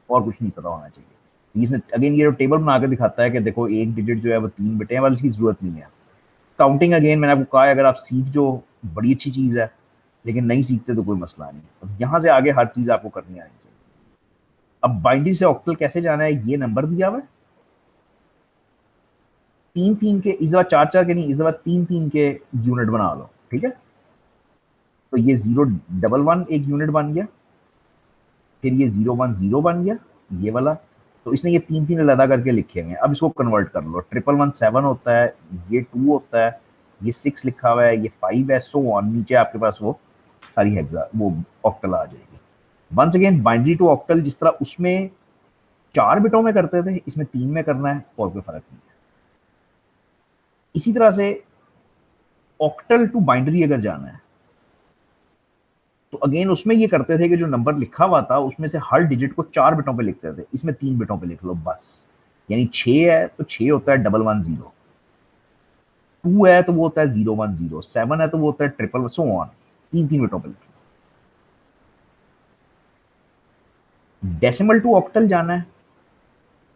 और कुछ नहीं पता होना चाहिए। इसने अगेन ये टेबल बना के दिखाता है कि देखो एक डिजिट जो है वो 3 बिट है, वाली इसकी जरूरत नहीं है। काउंटिंग अगेन मैंने आपको कहा है, अगर आप सीख जो बड़ी अच्छी चीज है, लेकिन नहीं सीखते तो कोई मसला नहीं, अब यहाँ से आगे हर चीज आपको करनी आनी चाहिए। अब बाइनरी से ऑक्टल कैसे जाना है, ये नंबर दिया हुआ है, 3 3 के, इस दफा 4 4 के नहीं, इस दफा 3 3 के यूनिट बना लो, ठीक है। तो ये 0 1 1 एक यूनिट बन गया, फिर ये 0 1 0 बन गया, ये वाला। तो इसने ये 3 3 अलग करके लिखे हुए हैं, अब इसको कन्वर्ट कर लो, 1 1 1 7 होता है, ये 2 होता है, ये 6 लिखा हुआ है, ये 5 है, सो ऑन, नीचे आपके पास वो सारी हेक्सा वो ऑक्टल आ जाएगी। Once again binary to octal, जिस तरह उसमें 4 बिटों में करते थे, इसमें 3 में करना है, और कोई फर्क नहीं है। इसी तरह से ऑक्टल टू बाइनरी अगर जाना है, तो अगेन उसमें ये करते थे कि जो नंबर लिखा हुआ था उसमें से हर डिजिट को 4 बिटों पे लिखते थे, इसमें 3 बिटों पे लिख लो बस। यानी 6 है तो 6 होता है 1 1 0, 2 है तो वो होता है 0 1 0, 7 है तो वो होता है 1 सो ऑन, 3 3 बिटों पे लिख लो। डेसिमल टू ऑक्टल जाना है,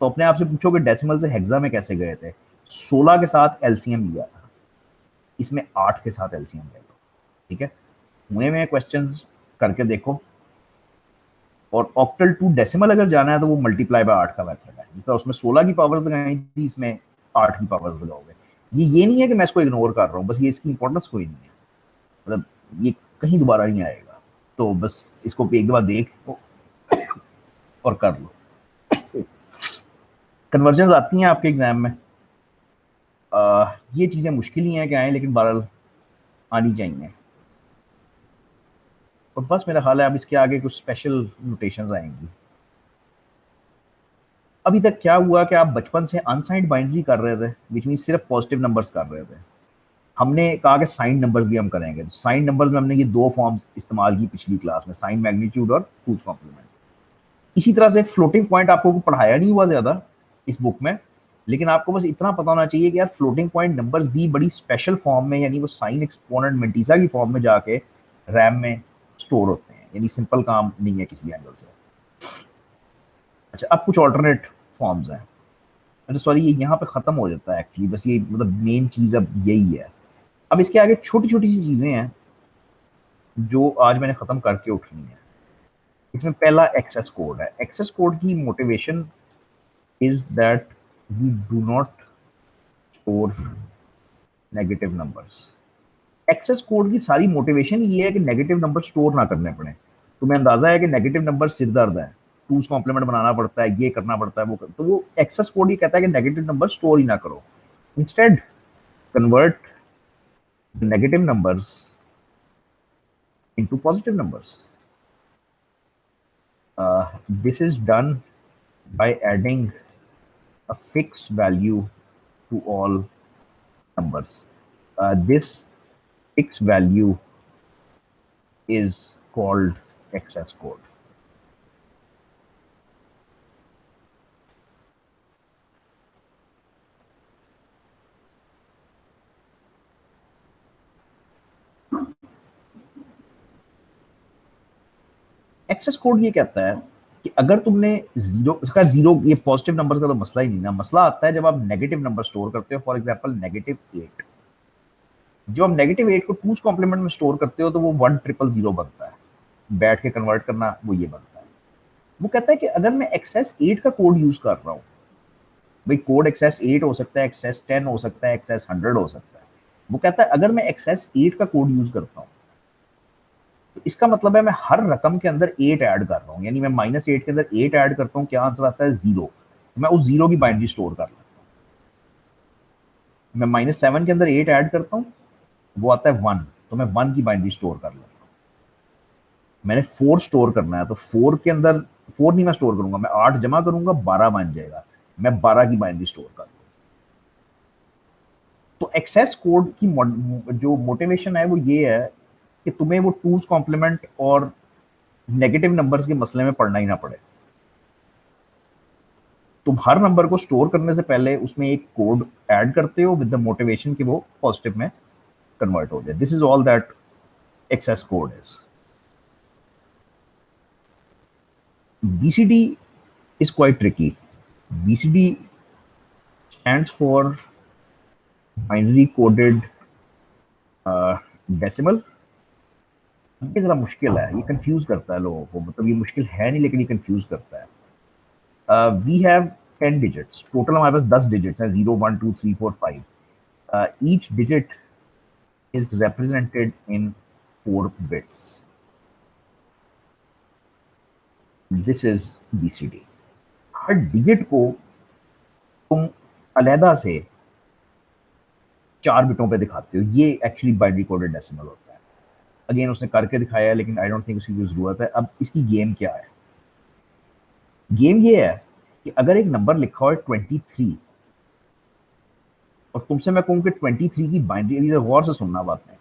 तो अपने आप से पूछो कि डेसिमल से हेक्सा में कैसे गए थे। 16 के साथ एलसीएम लिया था, इसमें 8 के साथ एलसीएम ले लो, ठीक है। हुए में क्वेश्चन करके देखो। और ऑक्टल टू डेसिमल अगर जाना है तो वो मल्टीप्लाई बाय 8 का मेथड है, जिस तरह उसमें 16 की पावर्स लगाई थी, इसमें 8 की पावर्स लगाओगे। ये नहीं है कि मैं इसको इग्नोर कर रहा हूँ, बस ये इसकी इंपॉर्टेंस कोई नहीं है, मतलब ये कहीं दोबारा नहीं आएगा, तो बस इसको एक बार देख और कर लो। कन्वर्जन आती हैं आपके एग्जाम में, ये चीज़ें मुश्किल ही हैं कि आए, लेकिन बहरहाल आनी चाहिए। और बस मेरा ख्याल है अब इसके आगे कुछ स्पेशल नोटेशंस आएंगी। अभी तक क्या हुआ कि आप बचपन से अनसाइंड बाइनरी कर रहे थे, विच मीन सिर्फ पॉजिटिव नंबर्स कर रहे थे। हमने कहा कि साइन नंबर्स भी हम करेंगे, तो साइन नंबर्स में हमने ये 2 फॉर्म्स इस्तेमाल की पिछली क्लास में, साइन मैग्नीट्यूड और टूज कॉम्प्लीमेंट। इसी तरह से फ्लोटिंग पॉइंट आपको पढ़ाया नहीं हुआ ज्यादा इस बुक में, लेकिन आपको बस इतना पता होना चाहिए कि यार फ्लोटिंग पॉइंट नंबर्स भी बड़ी स्पेशल फॉर्म में, यानी वो साइन एक्सपोनेंट मेंटीसा की फॉर्म में जाके रैम में स्टोर होते हैं, यानी सिंपल काम नहीं है किसी एंगल से। अच्छा, अब कुछ ऑल्टरनेट फॉर्म्स हैं, अच्छा सॉरी ये यहाँ पे खत्म हो जाता है एक्चुअली, बस ये मतलब मेन चीज अब यही है। अब इसके आगे छोटी छोटी सी चीजें हैं जो आज मैंने खत्म करके उठनी है। इसमें पहला एक्सेस कोड है। एक्सेस कोड की motivation is that we do not store negative numbers. Excess code की सारी मोटिवेशन ये है कि नेगेटिव नंबर स्टोर ना करने पड़े। तुम्हें अंदाजा है कि नेगेटिव नंबर सिर दर्द है, टूज कॉम्प्लीमेंट बनाना पड़ता है, ये करना पड़ता है, तो वो एक्सेस कोड ये कहता है कि नेगेटिव नंबर स्टोर ही ना करो, instead convert negative numbers into positive numbers. This is done by adding a fixed value to all numbers. This fixed value is called excess code. Excess code ये कहता है कि अगर तुमने जीरो, ये positive numbers का तो मसला ही नहीं ना, मसला आता है जब आप नेगेटिव नंबर स्टोर करते हो, फॉर एग्जांपल -8। जब आप -8 को टूज कॉम्प्लीमेंट में स्टोर करते हो तो वो 1000 बनता है, बैठ के कन्वर्ट करना वो ये बनता है। वो कहता है कि अगर मैं एक्सेस 8 का कोड यूज कर रहा हूँ, भाई कोड एक्सेस 8 हो सकता है, एक्सेस 10 हो सकता है, एक्सेस 100 हो सकता है। वो कहता है अगर मैं एक्सेस 8 का कोड यूज करता हूँ तो इसका मतलब है मैं हर रकम के अंदर 8 ऐड कर रहा हूँ, यानी मैं -8 के अंदर 8 ऐड करता हूँ, क्या आंसर आता है 0। मैं उस 0 की बाइनरी स्टोर कर लेता हूँ। मैं -7 के अंदर 8 ऐड करता हूँ, वो आता है 1, तो मैं 1 की बाइनरी स्टोर कर लेता हूँ। मैंने 4 स्टोर करना है, तो 4 के अंदर 4 नहीं मैं स्टोर करूंगा, मैं 8 जमा करूंगा, 12 बन जाएगा, मैं 12 की बाइनरी स्टोर कर लूंगा। तो एक्सेस कोड की जो मोटिवेशन है वो ये है कि तुम्हें वो टूज कॉम्प्लीमेंट और नेगेटिव नंबर्स के मसले में पढ़ना ही ना पड़े। तुम हर नंबर को स्टोर करने से पहले उसमें एक कोड ऐड करते हो विद द मोटिवेशन कि वो पॉजिटिव में कन्वर्ट हो जाए। This is all that excess code is. BCD is quite tricky. BCD stands for binary coded decimal। ये जरा मुश्किल है, ये कंफ्यूज करता है लोगों को, मतलब ये मुश्किल है नहीं लेकिन ये कंफ्यूज करता है। वी हैव 10 डिजिट्स, टोटल हमारे पास 10 डिजिट्स हैं, 0 1 2 3 4 5। Each digit is represented in 4 bits। This is BCD। Her digit को तुम अलहदा से 4 बिटों पे दिखाते हो, ये एक्चुअली बाइनरी कोडेड डेसिमल होता है। अगेन उसने करके दिखाया है लेकिन आई डोंट थिंक उसकी कोई जरूरत है। अब इसकी गेम क्या है? गेम ये है कि अगर एक नंबर लिखा हो 23 और तुमसे मैं कहूं कि 23 की बाइनरी, गौर से सुनना बात में,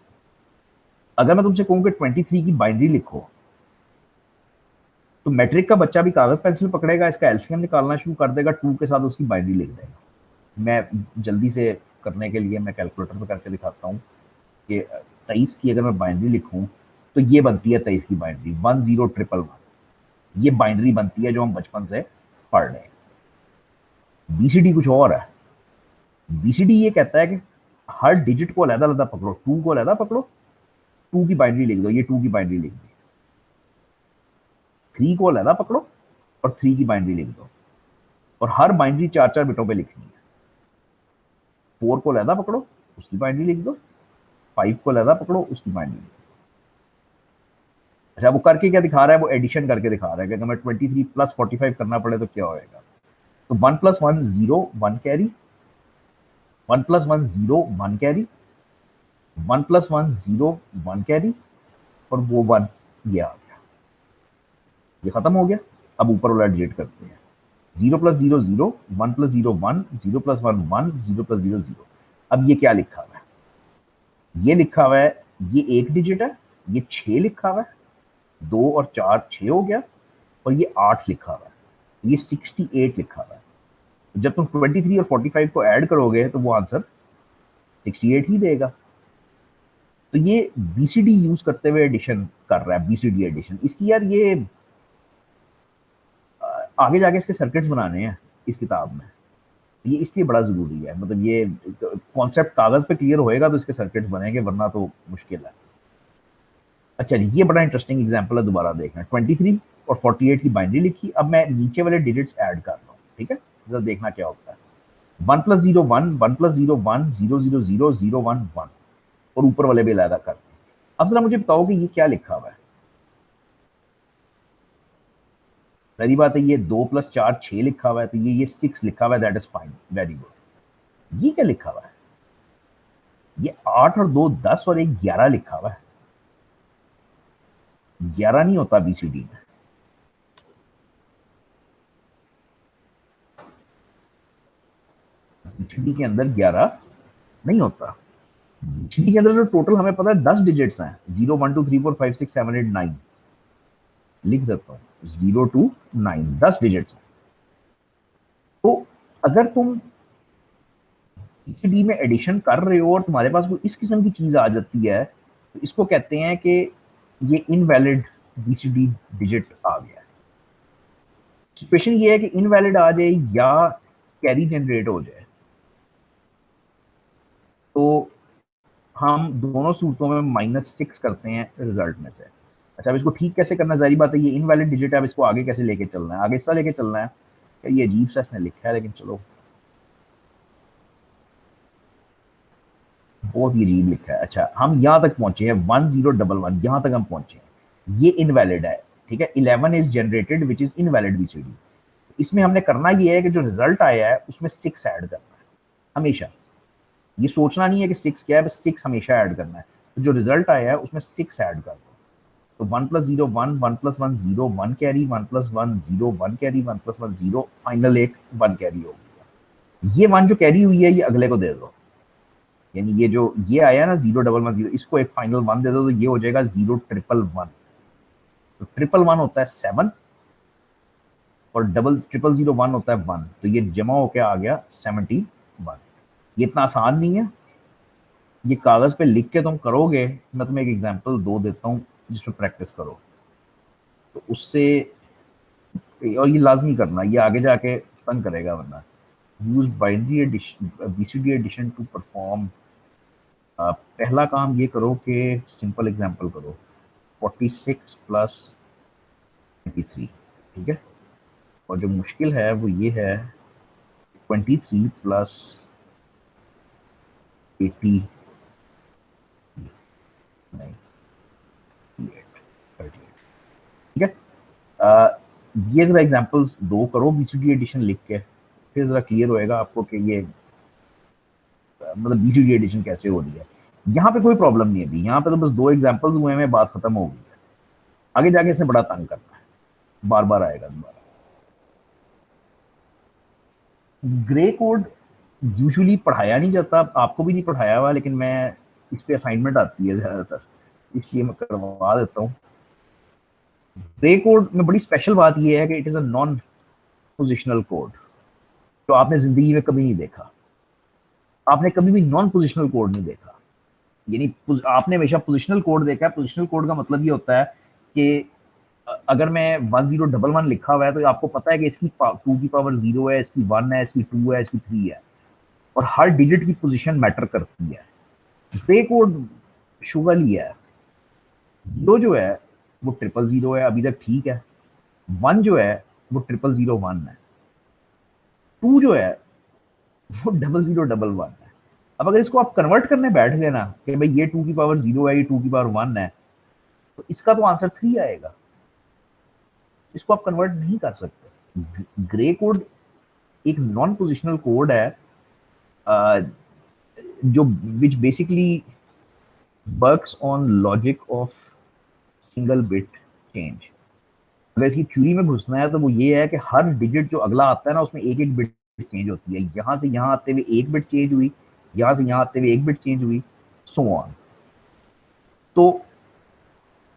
अगर मैं तुमसे कहूं कि 23 की बाइनरी लिखो, तो मैट्रिक का बच्चा भी कागज पेंसिल पकड़ेगा, इसका एलसीएम निकालना शुरू कर देगा, 2 के साथ उसकी बाइनरी लिख देगा। मैं जल्दी से करने के लिए मैं कैलकुलेटर में करके दिखाता हूँ कि 23 की अगर मैं बाइनरी लिखूं तो ये बनती है 23 की बाइनरी 10111। ये बाइनरी बनती है जो हम बचपन से पढ़ रहे हैं। BCD कुछ और है। BCD ये कहता है कि हर डिजिट को अलग अलग पकड़ो, 2 को अलग पकड़ो, 2 की बाइनरी लिख दो, ये 2 की बाइनरी लिख दी। 3 को अलग पकड़ो और 3 की बाइनरी लिख दो, और हर बाइनरी 4-4 बिटों पे लिखनी है। 4 को अलग पकड़ो, उसकी बाइनरी लिख दो, 5 को अलग पकड़ो, उसकी बाइनरी लिख दो। अच्छा, वो करके क्या दिखा रहा है? वो एडिशन करके दिखा रहा है कि अगर मैं 23 प्लस 45 करना पड़े तो क्या होएगा। तो 1 + 1 0 1 कैरी, 1 + 1 0 1 कैरी, 1 + 1 0 1 कैरी, और वो 1 ये आ गया, ये खत्म हो गया। अब ऊपर वाला डिलीट करते हैं। 0 + 0 0, 1 + 0 1, 0 + 1 1, 0 + 0 0। अब ये क्या लिखा हुआ है? ये लिखा हुआ है, ये एक डिजिट है, ये 6 लिखा हुआ है, 2 और 4 6 हो गया, और ये 8 लिखा हुआ है, ये 68 लिखा हुआ है। जब तुम 23 और 45 को ऐड करोगे तो वो आंसर 68 ही देगा। तो ये BCD यूज करते हुए एडिशन कर रहा है, BCD एडिशन। इसकी यार ये आगे जाके इसके सर्किट्स बनाने हैं इस किताब में, ये इसलिए बड़ा जरूरी है। मतलब ये कॉन्सेप्ट कागज पे क्लियर होएगा तो इसके सर्किट्स बनेंगे, वरना तो मुश्किल है। अच्छा, ये बड़ा इंटरेस्टिंग एग्जांपल है, दोबारा देखना। 23 और 48 की बाइनरी लिखी, अब मैं नीचे वाले डिजिट्स ऐड कर रहा हूँ, ठीक है, जरा देखना क्या होता है। 1 + 0 1, 1 + 0 1, 0 0 0 0 1 1, और ऊपर वाले भी अलग कर। अब जरा मुझे बताओ कि ये क्या लिखा हुआ है। पहली बात है, ये 2 + 4 6 लिखा हुआ है, तो ये 6 लिखा हुआ है, that is fine, very good. ये क्या लिखा हुआ है? ये 8 और 2 10 और 1 11 लिखा हुआ है। 11 नहीं होता BCD में। BCD के अंदर 11 नहीं होता। BCD के अंदर तो टोटल हमें पता है 10 डिजिट्स हैं, 0 1 2 3 4 5 6 7 8 9। लिख देता हूँ 0 2 9, 10 डिजिट्स हैं। तो अगर तुम BCD में एडिशन कर रहे हो और तुम्हारे पास कोई इस किस्म की चीज आ जाती है, तो इसको कहते हैं कि ये इनवैलिड BCD डिजिट आ गया है। सिचुएशन ये है कि इनवैलिड आ जाए या कैरी जनरेट हो जाए, तो हम दोनों सूरतों में -6 करते हैं रिजल्ट में से। अच्छा, अब इसको ठीक कैसे करना है? जारी बात है, ये इनवैलिड डिजिट है, अब इसको आगे कैसे लेके चलना है? आगे ऐसा लेके चलना है कि ये अजीब सा इसने लिखा है, लेकिन चलो, बहुत ही अजीब लिखा है। अच्छा, हम यहाँ तक पहुंचे हैं 1011, यहाँ तक हम पहुंचे हैं। ये इनवैलिड है, ठीक है। 11 is generated which is invalid BCD. इसमें हमने करना ये है कि जो रिजल्ट आया है उसमें 6 ऐड करना है हमेशा। ये सोचना नहीं है कि 6 क्या है, बस 6 हमेशा ऐड करना है। तो जो रिजल्ट आया है उसमें 6 ऐड कर दो। तो 1 + 0 1, 1 + 1 0, 1 कैरी, 1 + 1 0, 1 कैरी, 1 + 1 0, फाइनल एक 1 कैरी हो गया। ये 1 जो कैरी हुई है ये अगले को दे दो, यानी ये जो ये आया ना 0 1 1 0, इसको एक फाइनल 1 दे दो, तो ये हो जाएगा 0 1 1 1। तो 1 1 1 होता है 7 और डबल 0 0 1 होता है 1, तो ये जमा होकर आ गया 71। ये इतना आसान नहीं है, ये कागज पे लिख के तुम करोगे। मैं तुम्हें एक एग्जांपल दो देता हूँ जिसमें प्रैक्टिस करो, तो उससे, और ये लाजमी करना, ये आगे जाके तंग करेगा वरना। Use binary addition BCD addition to perform. पहला काम ये करो कि सिंपल एग्जांपल करो, 46 + 23, ठीक है। और जो मुश्किल है वो ये है 23 + 80, नहीं 38, ठीक है। ये जरा एग्जांपल्स दो करो बीसीडी एडिशन लिख के, फिर जरा क्लियर होएगा आपको कि ये मतलब बीसीडी एडिशन कैसे हो रही है। यहाँ पे कोई प्रॉब्लम नहीं है अभी, यहाँ पे तो बस दो एग्जांपल्स हुए हैं, बात खत्म हो गई है। आगे जाके इसने बड़ा तंग करना है, बार बार आएगा दोबारा। ग्रे कोड यूजुअली पढ़ाया नहीं जाता, आपको भी नहीं पढ़ाया हुआ, लेकिन मैं इस पे असाइनमेंट आती है ज्यादातर, इसलिए मैं करवा देता हूँ। ग्रे कोड में बड़ी स्पेशल बात यह है कि it is a non positional code, जो आपने जिंदगी में कभी नहीं देखा। आपने कभी भी नॉन पोजिशनल कोड नहीं देखा, यानी आपने हमेशा पोजिशनल कोड देखा है। पोजिशनल कोड का मतलब ये होता है कि अगर मैं 1011 लिखा हुआ है तो आपको पता है कि इसकी 2 की पावर 0 है, इसकी 1 है, इसकी 2 है, इसकी 3 है, और हर डिजिट की पोजीशन मैटर करती है। ग्रे कोड शुगर ही है। 0 जो है वो 000 है, अभी तक ठीक है। 1 जो है वो 0001 है। 2 जो है वो 0011 है। अब अगर इसको आप कन्वर्ट करने बैठ गए ना कि भाई ये 2 की पावर 0 है, ये 2 की पावर 1 है, तो इसका तो आंसर 3 आएगा। इसको आप कन्वर्ट नहीं कर सकते। ग्रे कोड एक नॉन पोजिशनल कोड है, जो which basically works on logic of single bit change. अगर इसकी थ्योरी में घुसना है तो वो ये है कि हर डिजिट जो अगला आता है ना उसमें एक एक बिट चेंज होती है। यहां से यहां आते हुए एक बिट चेंज हुई, यहां से यहां आते हुए एक बिट चेंज हुई, सो ऑन। तो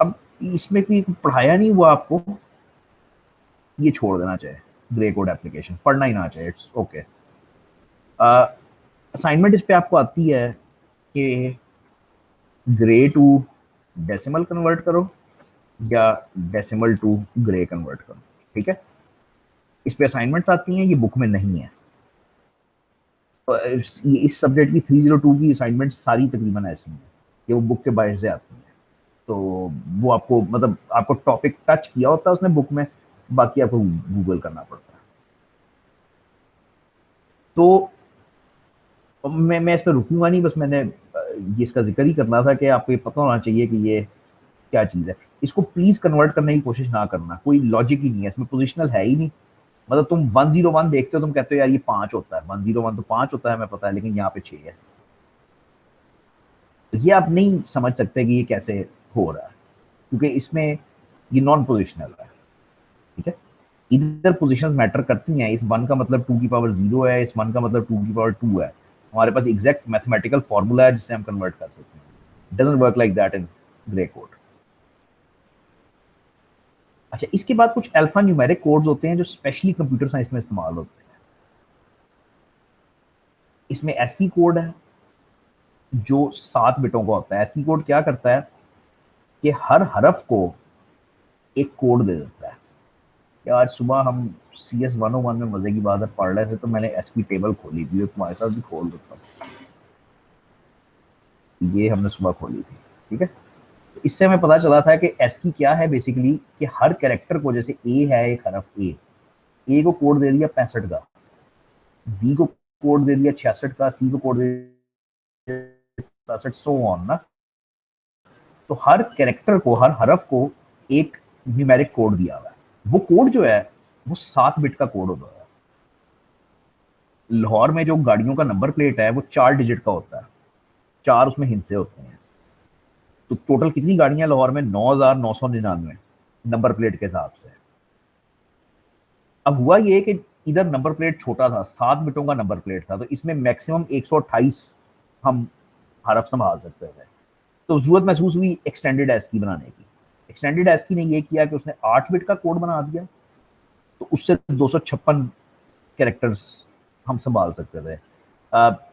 अब इसमें कोई पढ़ाया नहीं हुआ आपको, ये छोड़ देना चाहिए। ग्रे कोड एप्लीकेशन पढ़ना ही ना चाहिए, इट्स ओके। असाइनमेंट इस पे आपको आती है कि ग्रे टू डेसिमल कन्वर्ट करो या डेसिमल टू ग्रे कन्वर्ट करो, ठीक है। इस पे असाइनमेंट्स आती हैं, ये बुक में नहीं है। तो इस सब्जेक्ट की 302 की असाइनमेंट सारी तकरीबन ऐसी हैं कि वो बुक के बाहर से आती हैं। तो वो आपको मतलब आपको टॉपिक टच किया होता है उसने बुक में, बाकी आपको गूगल करना पड़ता है। तो मैं इस पर रुकूंगा नहीं, बस मैंने ये इसका जिक्र ही करना था कि आपको ये पता होना चाहिए कि ये क्या चीज़ है। इसको प्लीज कन्वर्ट करने की कोशिश ना करना, कोई लॉजिक ही नहीं है इसमें, पोजिशनल है ही नहीं। मतलब तुम 101 देखते हो, तुम कहते हो यार ये 5 होता है, 101 तो 5 होता है हमें पता है, लेकिन यहाँ पे 6 है। तो ये आप नहीं समझ सकते कि ये कैसे हो रहा है, क्योंकि इसमें ये नॉन पोजिशनल है, ठीक है। इधर पोजिशन मैटर करती हैं। इस 1 का मतलब 2 की पावर 0 है, इस 1 का मतलब 2 की पावर 2 है। हमारे पास एग्जैक्ट मैथमेटिकल फॉर्मूला है जिससे हम कन्वर्ट कर सकते हैं। Doesn't work like that in grey code. अच्छा, इसके बाद कुछ अल्फा न्यूमेरिक कोड्स होते हैं जो स्पेशली कंप्यूटर साइंस में इस्तेमाल होते हैं। इसमें एस्की कोड है जो 7 बिटों का होता है। एस्की कोड क्या करता है कि हर हरफ को एक कोड दे देता है। कि आज सुबह हम CS 101 में मजे की बात है पढ़ रहे थे, तो मैंने एस्की टेबल खोली थी, तुम्हारे साथ भी खोल देता हूँ। ये हमने सुबह खोली थी, ठीक है। तो इससे हमें पता चला था कि एस्की क्या है बेसिकली, कि हर कैरेक्टर को, जैसे ए है एक हरफ ए को कोड दे दिया 65 का, बी को कोड दे दिया 66 का, सी को कोड दे दिया 67, सो ऑन ना। तो हर कैरेक्टर को, हर हरफ को एक न्यूमेरिक कोड दिया हुआ है। वो कोड जो है वो 7 बिट का कोड होता है। लाहौर में जो गाड़ियों का नंबर प्लेट है वो 4 डिजिट का होता है, 4 उसमें हिस्से होते हैं। तो टोटल कितनी गाड़ियां लाहौर में? 9,999 नंबर प्लेट के हिसाब से। अब हुआ ये कि इधर नंबर प्लेट छोटा था, 7 बिटों का नंबर प्लेट था, तो इसमें मैक्सिमम 128 हम हरफ संभाल सकते थे। तो जरूरत महसूस हुई एक्सटेंडेड एस की बनाने की। एक्सटेंडेड एस की ने ये किया कि उसने 8 बिट का कोड बना दिया, तो उससे 256 कैरेक्टर्स हम संभाल सकते थे।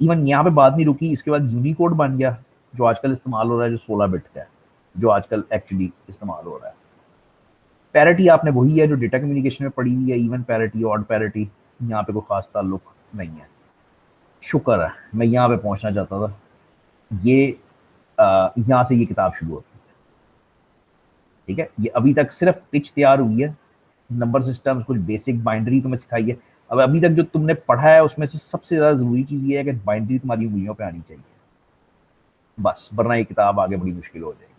इवन यहाँ पे बात नहीं रुकी, इसके बाद यूनिकोड बन गया जो आजकल इस्तेमाल हो रहा है, जो 16 बिट का है, जो आजकल एक्चुअली इस्तेमाल हो रहा है। पैरिटी आपने वही है जो डेटा कम्युनिकेशन में पड़ी हुई है, इवन पैरिटी, ऑड पैरिटी, यहाँ पे कोई खास ताल्लुक नहीं है। शुक्र है, मैं यहाँ पे पहुंचना चाहता था। ये यहाँ से ये किताब शुरू होती है। ठीक है, ये अभी तक सिर्फ पिच तैयार हुई है, नंबर सिस्टम, कुछ बेसिक बाइंड्री तुम्हें सिखाई है। अब अभी तक जो तुमने पढ़ा है उसमें से सबसे ज्यादा जरूरी चीज ये है कि बाइंड्री तुम्हारी उंगलियों पे आनी चाहिए, बस, वरना ये किताब आगे बड़ी मुश्किल हो जाएगी।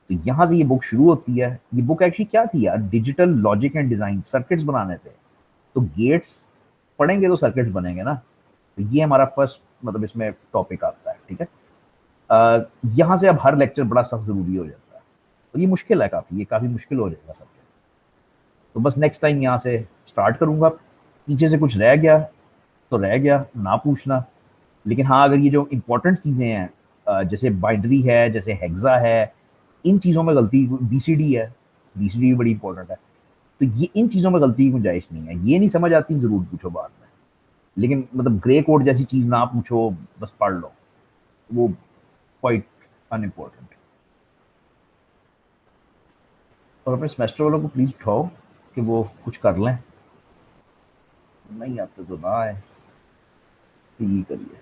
तो यहाँ से ये बुक शुरू होती है। ये बुक एक्चुअली क्या थी यार? Digital logic and design, circuits बनाने थे। तो गेट्स पढ़ेंगे तो सर्किट्स बनेंगे ना। तो ये हमारा फर्स्ट मतलब इसमें टॉपिक आता है। ठीक है, यहाँ से अब हर लेक्चर बड़ा सख्त जरूरी हो जाता है। तो ये मुश्किल है काफी, ये काफी मुश्किल हो जाएगा सबके। तो बस नेक्स्ट टाइम यहाँ से स्टार्ट करूंगा। पीछे से कुछ रह गया तो रह गया, ना पूछना। लेकिन हाँ, अगर ये जो इंपॉर्टेंट चीजें हैं, जैसे बाइनरी है, जैसे हेक्सा है, इन चीजों में गलती, बीसीडी है, बीसीडी भी बड़ी इंपॉर्टेंट है, तो ये इन चीजों में गलती की गुंजाइश नहीं है। ये नहीं समझ आती जरूर पूछो बाद में, लेकिन मतलब ग्रे कोड जैसी चीज ना पूछो, बस पढ़ लो, वो क्वाइट अनइम्पोर्टेंट। और अपने सेमेस्टर वालों को प्लीज उठाओ कि वो कुछ कर लें, नहीं आते तो ना आए, तो ये करिए।